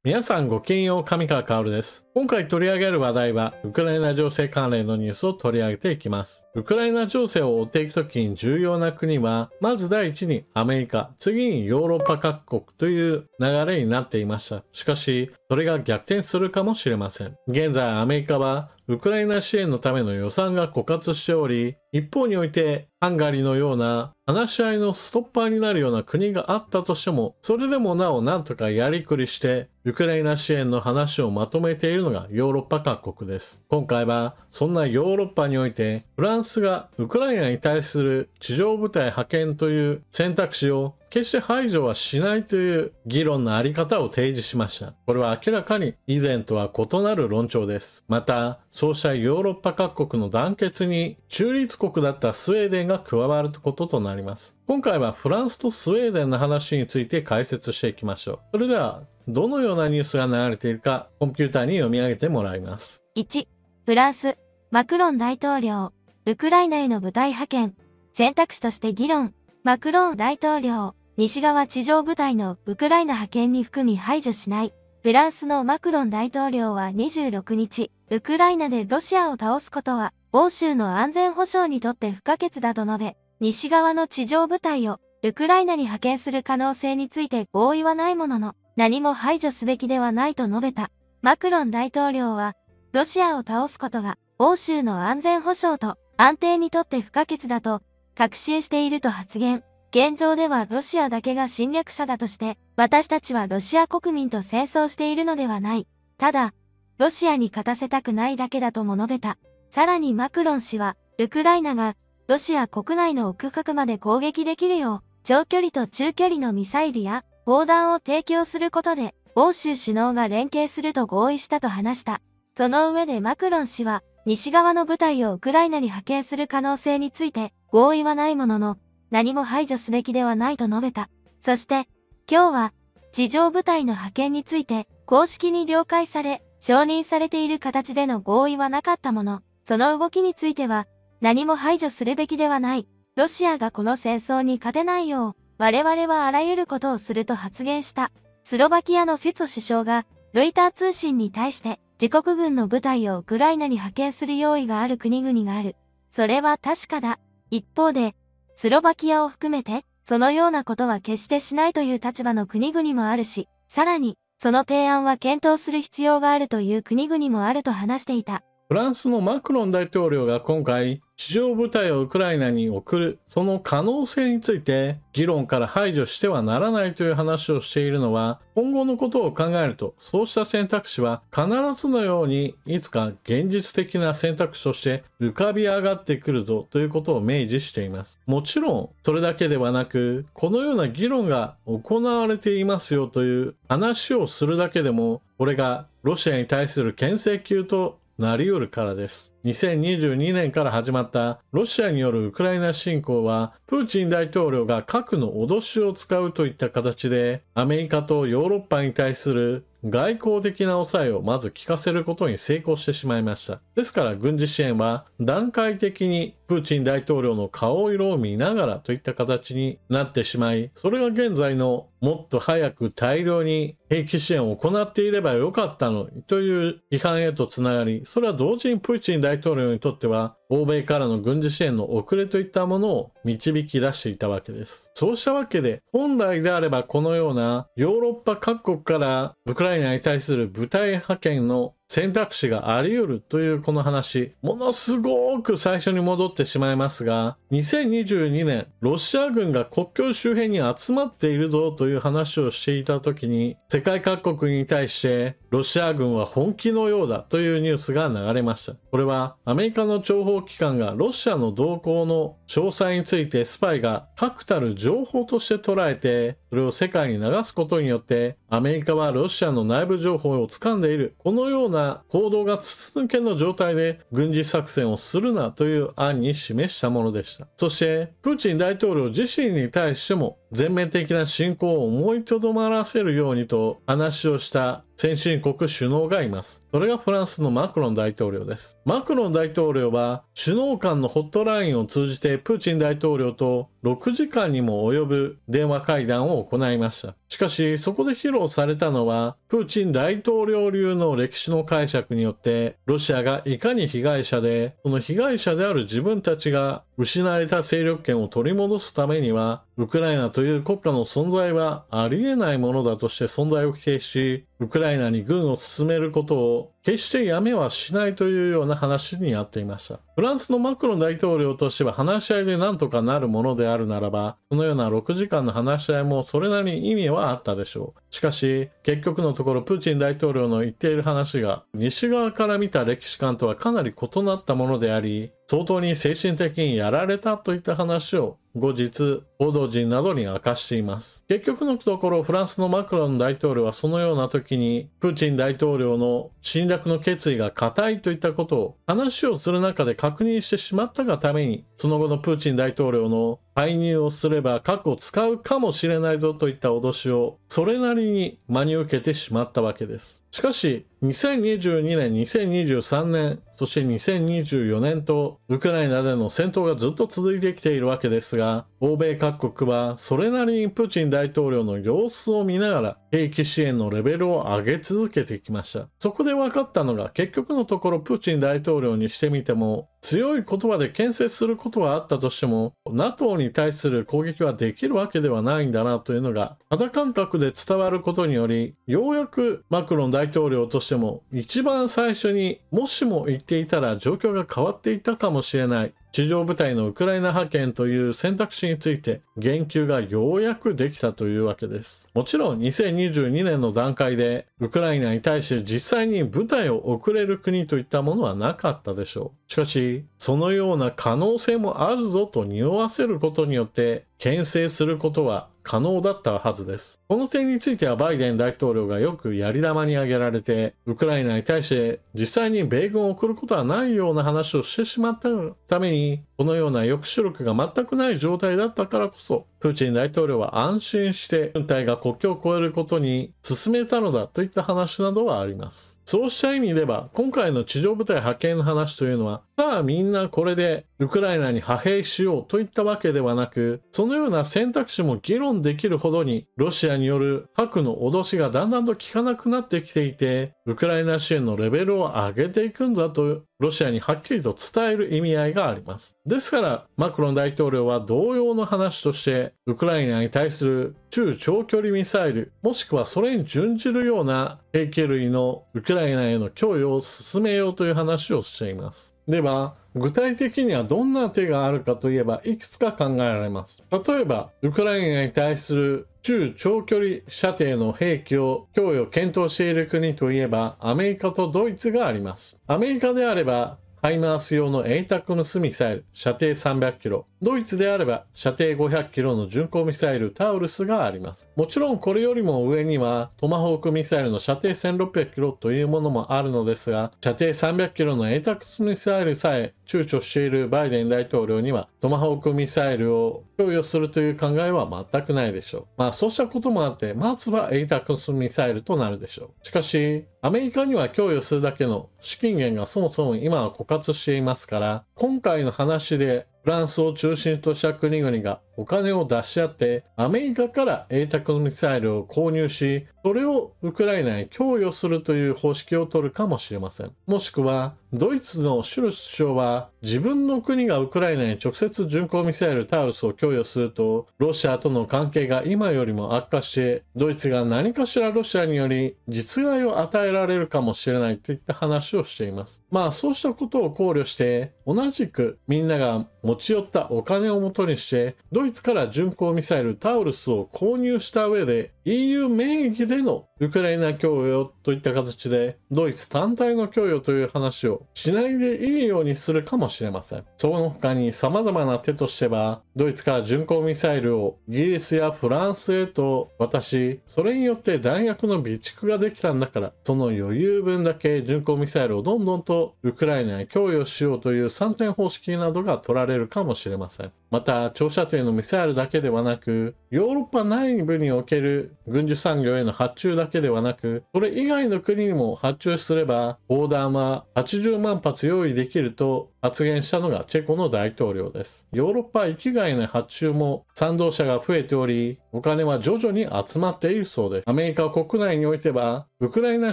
皆さんごきげんよう、上川薫です。今回取り上げる話題は、ウクライナ情勢関連のニュースを取り上げていきます。ウクライナ情勢を追っていくときに重要な国は、まず第一にアメリカ、次にヨーロッパ各国という流れになっていました。しかし、それが逆転するかもしれません。現在アメリカは、ウクライナ支援のための予算が枯渇しており、一方においてハンガリーのような話し合いのストッパーになるような国があったとしても、それでもなおなんとかやりくりして、ウクライナ支援の話をまとめているのがヨーロッパ各国です。今回はそんなヨーロッパにおいて、フランスがウクライナに対する地上部隊派遣という選択肢を決して排除はしないという議論のあり方を提示しました。これは明らかに以前とは異なる論調です。また、そうしたヨーロッパ各国の団結に中立国だったスウェーデンが加わることとなります。今回はフランスとスウェーデンの話について解説していきましょう。それでは、どのようなニュースが流れているか、コンピューターに読み上げてもらいます。1、フランス、マクロン大統領、ウクライナへの部隊派遣、選択肢として議論、マクロン大統領、西側地上部隊のウクライナ派遣に含み排除しない。フランスのマクロン大統領は26日、ウクライナでロシアを倒すことは、欧州の安全保障にとって不可欠だと述べ、西側の地上部隊をウクライナに派遣する可能性について合意はないものの、何も排除すべきではないと述べた。マクロン大統領は、ロシアを倒すことが欧州の安全保障と安定にとって不可欠だと確信していると発言。現状ではロシアだけが侵略者だとして、私たちはロシア国民と戦争しているのではない。ただ、ロシアに勝たせたくないだけだとも述べた。さらにマクロン氏は、ウクライナがロシア国内の奥深くまで攻撃できるよう、長距離と中距離のミサイルや砲弾を提供することで、欧州首脳が連携すると合意したと話した。その上でマクロン氏は、西側の部隊をウクライナに派遣する可能性について合意はないものの、何も排除すべきではないと述べた。そして、今日は、地上部隊の派遣について、公式に了解され、承認されている形での合意はなかったもの、その動きについては、何も排除するべきではない。ロシアがこの戦争に勝てないよう、我々はあらゆることをすると発言した。スロバキアのフィツォ首相が、ロイター通信に対して、自国軍の部隊をウクライナに派遣する用意がある国々がある。それは確かだ。一方で、スロバキアを含めて、そのようなことは決してしないという立場の国々もあるし、さらに、その提案は検討する必要があるという国々もあると話していた。フランスのマクロン大統領が今回、地上部隊をウクライナに送る、その可能性について、議論から排除してはならないという話をしているのは、今後のことを考えると、そうした選択肢は必ずのように、いつか現実的な選択肢として浮かび上がってくるぞということを明示しています。もちろん、それだけではなく、このような議論が行われていますよという話をするだけでも、これがロシアに対する牽制球となり得るからです。2022年から始まったロシアによるウクライナ侵攻は、プーチン大統領が核の脅しを使うといった形で、アメリカとヨーロッパに対する外交的な抑えをまず効かせることに成功してしまいました。ですから軍事支援は段階的にプーチン大統領の顔色を見ながらといった形になってしまい、それが現在のもっと早く大量に兵器支援を行っていればよかったのにという批判へとつながり、それは同時にプーチン大統領にとっては欧米からの軍事支援の遅れといったものを導き出していたわけです。そうしたわけで、本来であればこのようなヨーロッパ各国からウクライナに対する部隊派遣の選択肢があり得るというこの話、ものすごく最初に戻ってしまいますが、2022年、ロシア軍が国境周辺に集まっているぞという話をしていた時に、世界各国に対してロシア軍は本気のようだというニュースが流れました。これはアメリカの諜報機関がロシアの動向の詳細についてスパイが確たる情報として捉えて、それを世界に流すことによって、アメリカはロシアの内部情報を掴んでいる。このような行動が筒抜けの状態で軍事作戦をするなという案に示したものでした。そして、プーチン大統領自身に対しても全面的な侵攻を思いとどまらせるようにと話をした先進国首脳がいます。それがフランスのマクロン大統領です。マクロン大統領は首脳間のホットラインを通じてプーチン大統領と6時間にも及ぶ電話会談を行いました。しかし、そこで披露されたのは、プーチン大統領流の歴史の解釈によって、ロシアがいかに被害者で、その被害者である自分たちが失われた勢力圏を取り戻すためには、ウクライナという国家の存在はありえないものだとして存在を否定し、ウクライナに軍を進めることを決してやめはしないというような話になっていました。フランスのマクロン大統領としては話し合いで何とかなるものであるならば、そのような6時間の話し合いもそれなりに意味はあったでしょう。しかし、結局のところプーチン大統領の言っている話が西側から見た歴史観とはかなり異なったものであり、相当に精神的にやられたといった話を後日報道陣などに明かしています。結局のところフランスのマクロン大統領はそのような時にプーチン大統領の侵略の決意が固いといったことを話をする中で確認してしまったがために、その後のプーチン大統領の介入をすれば核を使うかもしれないぞといった脅しをそれなりに真に受けてしまったわけです。しかし2022年、2023年、そして2024年とウクライナでの戦闘がずっと続いてきているわけですが、欧米各国はそれなりにプーチン大統領の様子を見ながら兵器支援のレベルを上げ続けてきました。そこで分かったのが、結局のところプーチン大統領にしてみても強い言葉で牽制することはあったとしても NATO に対する攻撃はできるわけではないんだなというのが肌感覚で伝わることにより、ようやくマクロン大統領としても一番最初にもしも言っていたら状況が変わっていたかもしれない地上部隊のウクライナ派遣という選択肢について言及がようやくできたというわけです。もちろん2022年の段階でウクライナに対して実際に部隊を送れる国といったものはなかったでしょう。しかしそのような可能性もあるぞと匂わせることによって牽制することは可能だったはずです。この点についてはバイデン大統領がよくやり玉に挙げられて、ウクライナに対して実際に米軍を送ることはないような話をしてしまったために、このような抑止力が全くない状態だったからこそ、プーチン大統領は安心して軍隊が国境を越えることに進めたのだといった話などはあります。そうした意味では、今回の地上部隊派遣の話というのは、さあみんなこれでウクライナに派兵しようといったわけではなく、そのような選択肢も議論できるほどに、ロシアによる核の脅しがだんだんと効かなくなってきていて、ウクライナ支援のレベルを上げていくんだと、ロシアにはっきりと伝える意味合いがあります。ですから、マクロン大統領は同様の話として、ウクライナに対する中長距離ミサイル、もしくはそれに準じるような兵器類のウクライナへの供与を進めようという話をしています。では、具体的にはどんな手があるかといえばいくつか考えられます。例えば、ウクライナに対する中長距離射程の兵器を供与検討している国といえばアメリカとドイツがあります。アメリカであればハイマース用のエイタクムスミサイル射程300キロ、ドイツであれば射程500キロの巡航ミサイルタウルスがあります。もちろんこれよりも上にはトマホークミサイルの射程1600キロというものもあるのですが、射程300キロのエイタクムスミサイルさえ躊躇しているバイデン大統領にはトマホークミサイルを供与するという考えは全くないでしょう。そうしたこともあってまずはエイタクムスミサイルとなるでしょう。しかしアメリカには供与するだけの資金源がそもそも今は枯渇していますから、今回の話でフランスを中心とした国々がお金を出し合ってアメリカからエイタクムミサイルを購入し、それをウクライナに供与するという方式を取るかもしれません。もしくはドイツのシュルツ首相は自分の国がウクライナに直接巡航ミサイルタウルスを供与するとロシアとの関係が今よりも悪化してドイツが何かしらロシアにより実害を与えられるかもしれないといった話をしています。そうしたことを考慮して同じくみんなが持ち寄ったお金をもとにしてドイツから巡航ミサイルタウルスを購入した上で EU 名義でのウクライナ供与といった形でドイツ単体の供与という話をしないでいいようにするかもしれません。その他に様々な手としては、ドイツから巡航ミサイルをイギリスやフランスへと渡し、それによって弾薬の備蓄ができたんだから、その余裕分だけ巡航ミサイルをどんどんとウクライナに供与しようという3点方式などが取られるかもしれません。また、長射程のミサイルだけではなく、ヨーロッパ内部における軍需産業への発注だけではなく、それ以外の国にも発注すれば、砲弾は80万発用意できると発言したのがチェコの大統領です。ヨーロッパ域外の発注も賛同者が増えており、お金は徐々に集まっているそうです。アメリカ国内においては、ウクライナ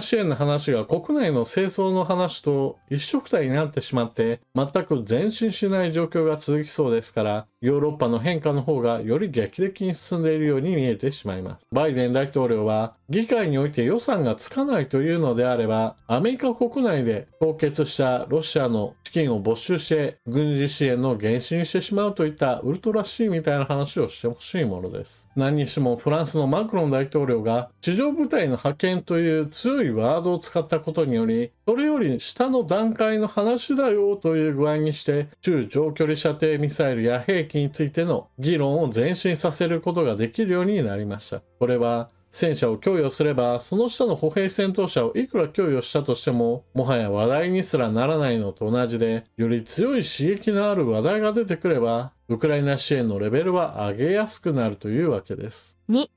支援の話が国内の戦争の話と一緒くたになってしまって、全く前進しない状況が続きそうですから、ヨーロッパの変化の方がより劇的に進んでいるように見えてしまいます。バイデン大統領は、議会において予算がつかないというのであれば、アメリカ国内で凍結したロシアの資金を没収して軍事支援の原資にしてしまうといったウルトラ C みたいな話をしてほしいものです。何にしてもフランスのマクロン大統領が地上部隊の派遣という強いワードを使ったことにより、それより下の段階の話だよという具合にして中長距離射程ミサイルや兵器についての議論を前進させることができるようになりました。これは戦車を供与すれば、その下の歩兵戦闘車をいくら供与したとしても、もはや話題にすらならないのと同じで、より強い刺激のある話題が出てくれば、ウクライナ支援のレベルは上げやすくなるというわけです。2、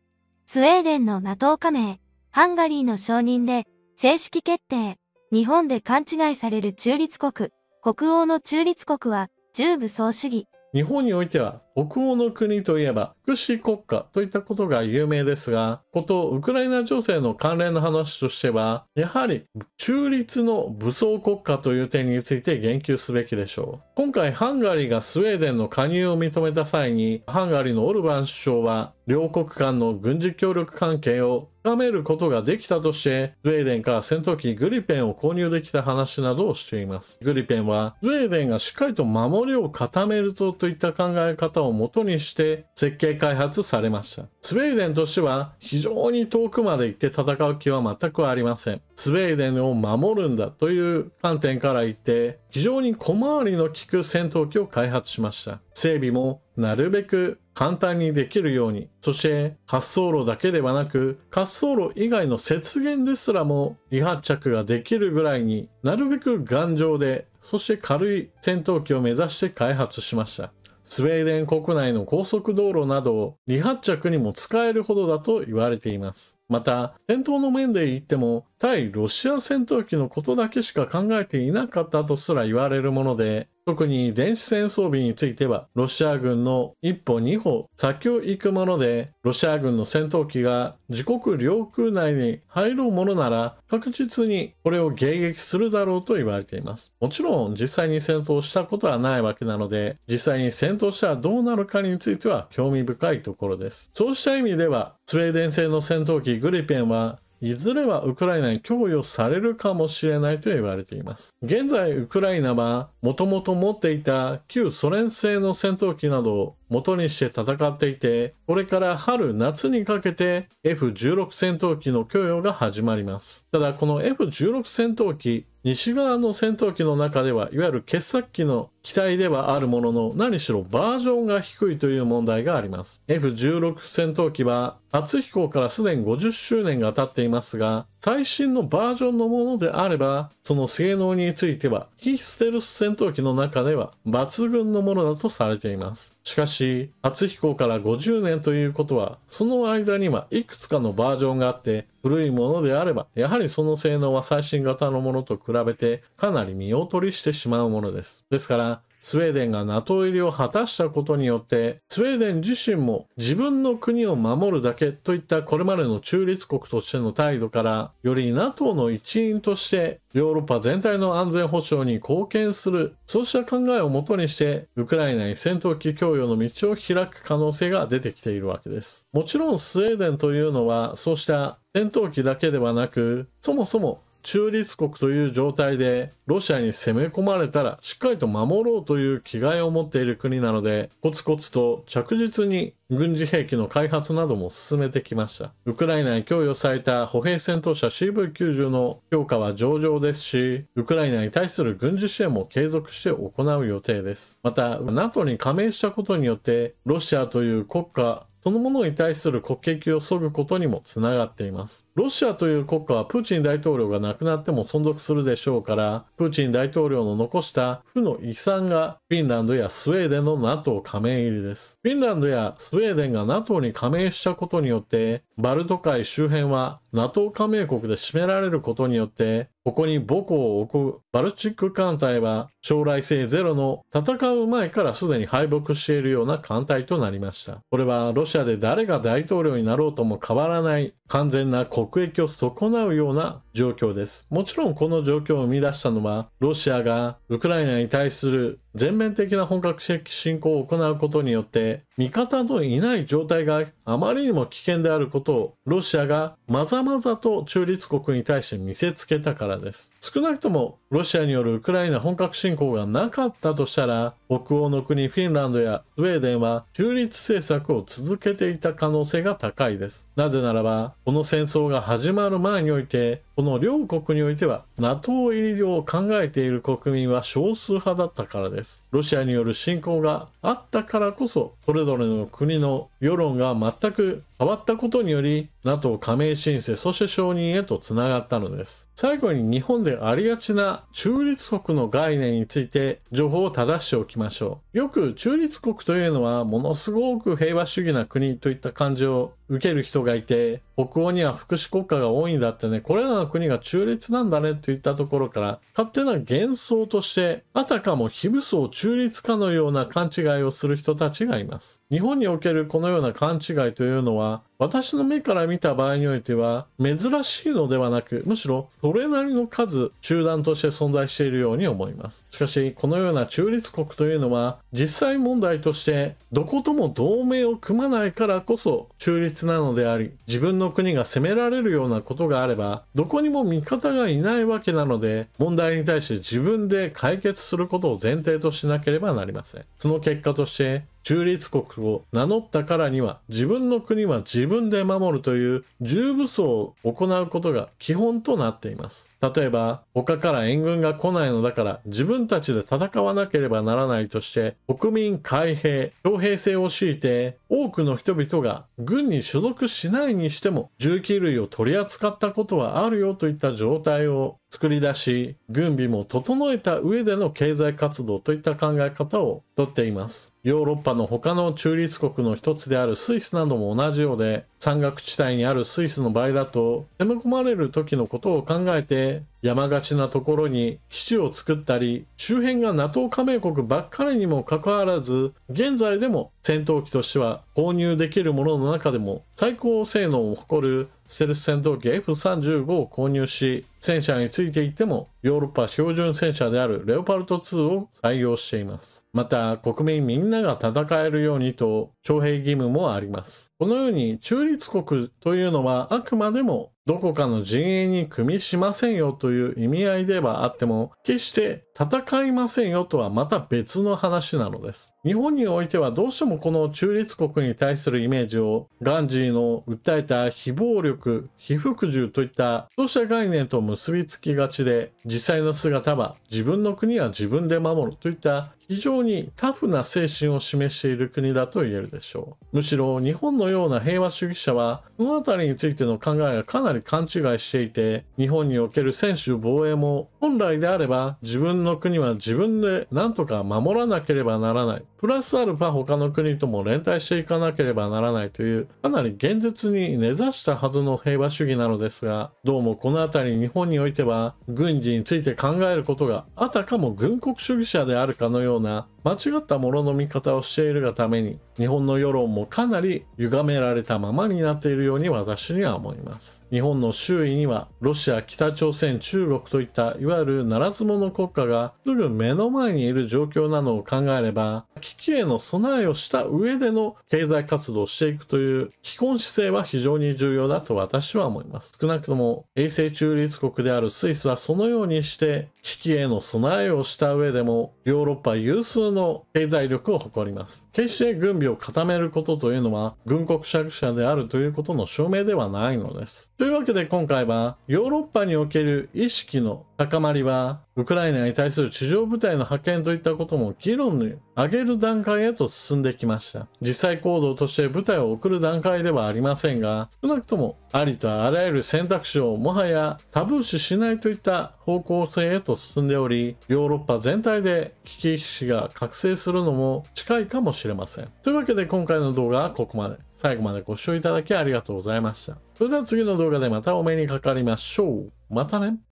スウェーデンの NATO 加盟、ハンガリーの承認で正式決定。日本で勘違いされる中立国、北欧の中立国は重武装主義。日本においては北欧の国といえば福祉国家といったことが有名ですが、ウクライナ情勢の関連の話としては、やはり中立の武装国家という点について言及すべきでしょう。今回ハンガリーがスウェーデンの加入を認めた際に、ハンガリーのオルバン首相は両国間の軍事協力関係を深めることができたとして、スウェーデンから戦闘機グリペンを購入できた話などをしています。グリペンはスウェーデンがしっかりと守りを固めるぞといった考え方をもとにして設計開発されました。スウェーデンとしては非常に遠くまで行って戦う気は全くありません。スウェーデンを守るんだという観点から言って、非常に小回りの利く戦闘機を開発しました。整備もなるべく簡単にできるように、そして滑走路だけではなく滑走路以外の雪原ですらも離発着ができるぐらいになるべく頑丈で、そして軽い戦闘機を目指して開発しました。スウェーデン国内の高速道路などを離発着にも使えるほどだと言われています。また、戦闘の面で言っても、対ロシア戦闘機のことだけしか考えていなかったとすら言われるもので、特に電子戦装備については、ロシア軍の一歩二歩先を行くもので、ロシア軍の戦闘機が自国領空内に入ろうものなら、確実にこれを迎撃するだろうと言われています。もちろん実際に戦闘したことはないわけなので、実際に戦闘したらどうなるかについては興味深いところです。そうした意味では、スウェーデン製の戦闘機グリペンはいずれはウクライナに供与されるかもしれないと言われています。現在ウクライナはもともと持っていた旧ソ連製の戦闘機などを元にして戦っていて、これから春夏にかけて F16 戦闘機の供与が始まります。ただこの F16 戦闘機、西側の戦闘機の中ではいわゆる傑作機の機体ではあるものの、何しろバージョンが低いという問題があります。F16 戦闘機は初飛行からすでに50周年が経っていますが、最新のバージョンのものであれば、その性能については非ステルス戦闘機の中では抜群のものだとされています。しかし、初飛行から50年ということは、その間にはいくつかのバージョンがあって、古いものであれば、やはりその性能は最新型のものと比べてかなり見劣りしてしまうものです。ですから、スウェーデンが NATO 入りを果たしたことによって、スウェーデン自身も自分の国を守るだけといったこれまでの中立国としての態度から、より NATO の一員としてヨーロッパ全体の安全保障に貢献する、そうした考えをもとにして、ウクライナに戦闘機供与の道を開く可能性が出てきているわけです。もちろんスウェーデンというのは、そうした戦闘機だけではなく、そもそも中立国という状態でロシアに攻め込まれたらしっかりと守ろうという気概を持っている国なので、コツコツと着実に軍事兵器の開発なども進めてきました。ウクライナに供与された歩兵戦闘車 CV90 の評価は上々ですし、ウクライナに対する軍事支援も継続して行う予定です。また NATO に加盟したことによってロシアという国家そのものに対する国益を削ぐことにもつながっています。ロシアという国家はプーチン大統領が亡くなっても存続するでしょうから、プーチン大統領の残した負の遺産がフィンランドやスウェーデンの NATO 加盟入りです。フィンランドやスウェーデンが NATO に加盟したことによって、バルト海周辺は NATO 加盟国で占められることによって、ここに母港を置くバルチック艦隊は将来性ゼロの戦う前からすでに敗北しているような艦隊となりました。これはロシアで誰が大統領になろうとも変わらない完全な国益を損なうような状況です。もちろんこの状況を生み出したのはロシアがウクライナに対する全面的な本格的侵攻を行うことによって味方のいない状態があまりにも危険であることをロシアがまざまざと中立国に対して見せつけたからです。少なくともロシアによるウクライナ本格侵攻がなかったとしたら北欧の国フィンランドやスウェーデンは中立政策を続けていた可能性が高いです。なぜならばこの戦争が始まる前においてこの両国においては NATO 入りを考えている国民は少数派だったからです。ロシアによる侵攻があったからこそそれぞれの国の世論が全く変わったことにより NATO 加盟申請そして承認へとつながったのです。最後に日本でありがちな中立国の概念について情報を正しておきましょう。よく中立国というのはものすごく平和主義な国といった感じを受ける人がいて、北欧には福祉国家が多いんだってね、これらの国が中立なんだねといったところから勝手な幻想としてあたかも非武装中立かのような勘違いをする人たちがいます。日本におけるこのような勘違いというのは私の目から見た場合においては珍しいのではなく、むしろそれなりの数集団として存在しているように思います。しかしこのような中立国というのは実際問題としてどことも同盟を組まないからこそ中立なのであり、自分の国が攻められるようなことがあればどこにも味方がいないわけなので、問題に対して自分で解決することを前提としなければなりません。その結果として中立国を名乗ったからには自分の国は自分で守るという重武装を行うことが基本となっています。例えば他から援軍が来ないのだから自分たちで戦わなければならないとして国民皆兵徴兵制を敷いて多くの人々が軍に所属しないにしても銃器類を取り扱ったことはあるよといった状態を作り出し、軍備も整えた上での経済活動といった考え方をとっています。ヨーロッパの他の中立国の一つであるスイスなども同じようで、山岳地帯にあるスイスの場合だと攻め込まれる時のことを考えて山がちなところに基地を作ったり、周辺が NATO 加盟国ばっかりにもかかわらず現在でも戦闘機としては購入できるものの中でも最高性能を誇るステルス戦闘機 F35 を購入し、戦車についていてもヨーロッパ標準戦車であるレオパルト2を採用しています。また国民みんなが戦えるようにと徴兵義務もあります。このように中立国というのはあくまでもどこかの陣営に組みしませんよという意味合いではあっても、決して戦いませんよとはまた別の話なのです。日本においてはどうしてもこの中立国に対するイメージをガンジーの訴えた非暴力、非服従といったそうした概念と結びつきがちで、実際の姿は自分の国は自分で守るといった非常にタフな精神を示している国だと言えるでしょう。むしろ日本のような平和主義者はそのあたりについての考えがかなり勘違いしていて、日本における専守防衛も本来であれば自分の国は自分で何とか守らなければならない、プラスアルファ他の国とも連帯していかなければならないというかなり現実に根ざしたはずの平和主義なのですが、どうもこのあたり日本においては軍事について考えることがあたかも軍国主義者であるかのような間違ったものの見方をしているがために、日本の世論もかなり歪められたままになっているように私には思います。日本の周囲にはロシア、北朝鮮、中国といったいわゆるならず者国家がすぐ目の前にいる状況なのを考えれば、危機への備えをした上での経済活動をしていくという基本姿勢は非常に重要だと私は思います。少なくとも永世中立国であるスイスはそのようにして危機への備えをした上でもヨーロッパ有数の経済力を誇ります。決して軍備を固めることというのは軍国主義者であるということの証明ではないのです。というわけで今回はヨーロッパにおける意識の高まりは、ウクライナに対する地上部隊の派遣といったことも議論に上げる段階へと進んできました。実際行動として部隊を送る段階ではありませんが、少なくともありとあらゆる選択肢をもはやタブー視しないといった方向性へと進んでおり、ヨーロッパ全体で危機意識が覚醒するのも近いかもしれません。というわけで今回の動画はここまで。最後までご視聴いただきありがとうございました。それでは次の動画でまたお目にかかりましょう。またね。